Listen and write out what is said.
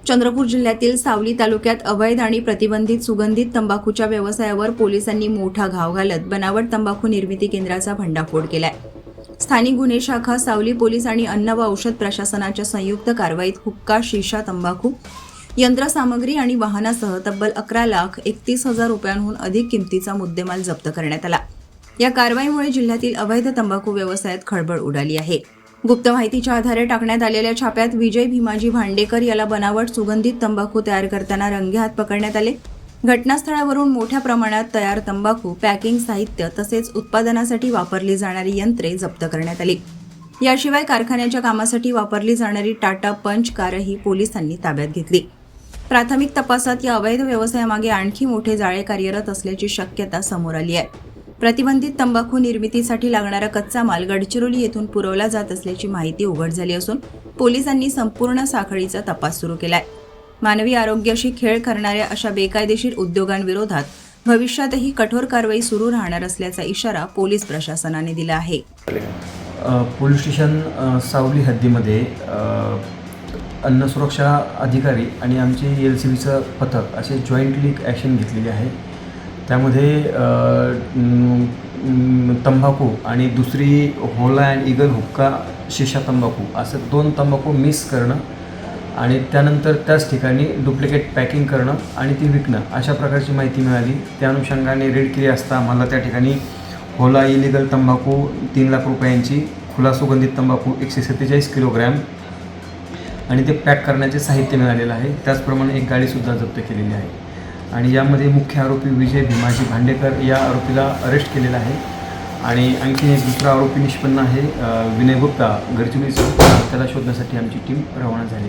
चंद्रपूर जिल्ह्यातील सावली तालुक्यात अवैध आणि प्रतिबंधित सुगंधित तंबाखूच्या व्यवसायावर पोलिसांनी मोठा घाव घालत बनावट तंबाखू निर्मिती केंद्राचा भंडाफोड केलाय। स्थानिक गुन्हे शाखा, सावली पोलीस आणि अन्न व औषध प्रशासनाच्या संयुक्त कारवाईत हुक्का, शीशा, तंबाखू, यंत्रसामग्री आणि वाहनासह तब्बल 11,31,000 रुपयांहून अधिक किमतीचा मुद्देमाल जप्त करण्यात आला। या कारवाईमुळे जिल्ह्यातील अवैध तंबाखू व्यवसायात खळबळ उडाली आहे। गुप्त माहितीच्या आधारे टाकण्यात आलेल्या छाप्यात विजय भीमाजी भांडेकर याला बनावट सुगंधित तंबाखू तयार करताना रंगेहात पकडण्यात आले। घटनास्थळावरून मोठ्या प्रमाणात तयार तंबाखू, पॅकिंग साहित्य तसेच उत्पादनासाठी वापरली जाणारी यंत्रे जप्त करण्यात आली। याशिवाय कारखान्याच्या कामासाठी वापरली जाणारी टाटा पंच कारही पोलिसांनी ताब्यात घेतली। प्राथमिक तपासात या अवैध व्यवसायामागे आणखी मोठे जाळे कार्यरत असल्याची शक्यता समोर आली आहे। प्रतिबंधित तंबाखू निर्मितीसाठी लागणारा कच्चा माल गडचिरोली येथून पुरवला जात असल्याची माहिती उघड झाली असून पोलिसांनी संपूर्ण साखळीचा तपास सुरू केलाय। मानवी आरोग्याशी खेळ करणाऱ्या अशा बेकायदेशीर उद्योगांविरोधात भविष्यातही कठोर कारवाई सुरू राहणार असल्याचा इशारा पोलीस प्रशासनाने दिला आहे। पोलीस स्टेशन सावली हद्दीमध्ये अन्न सुरक्षा अधिकारी आणि आमचे LCBचं पथक असे जॉईंटली ॲक्शन घेतलेली आहे। त्यामध्ये तंबाखू आणि दुसरी होला अँड ईगल हुक्का शीशा तंबाखू असं 2 तंबाखू मिक्स करणं आणि त्यानंतर त्याच ठिकाणी डुप्लिकेट पॅकिंग करणं आणि ती विकणं अशा प्रकारची माहिती मिळाली। त्या अनुषंगाने रेड केली असता आम्हाला त्या ठिकाणी होला इलिगल तंबाखू 3 लाख रुपयांची, खुला सुगंधित तंबाखू 147 किलोग्रॅम आणि ते पॅक करण्याचे साहित्य मिळालेलं आहे। त्याचप्रमाणे एक गाडीसुद्धा जप्त केलेली आहे आणि यामध्ये मुख्य आरोपी विजय भीमाजी भांडेकर या आरोपीला अरेस्ट केलेला आहे आणि आणखी एक दुसरा आरोपी निष्पन्न आहे विनय गुप्ता गडचिरोलीचा, त्याला शोधण्यासाठी आमची टीम रवाना झाली।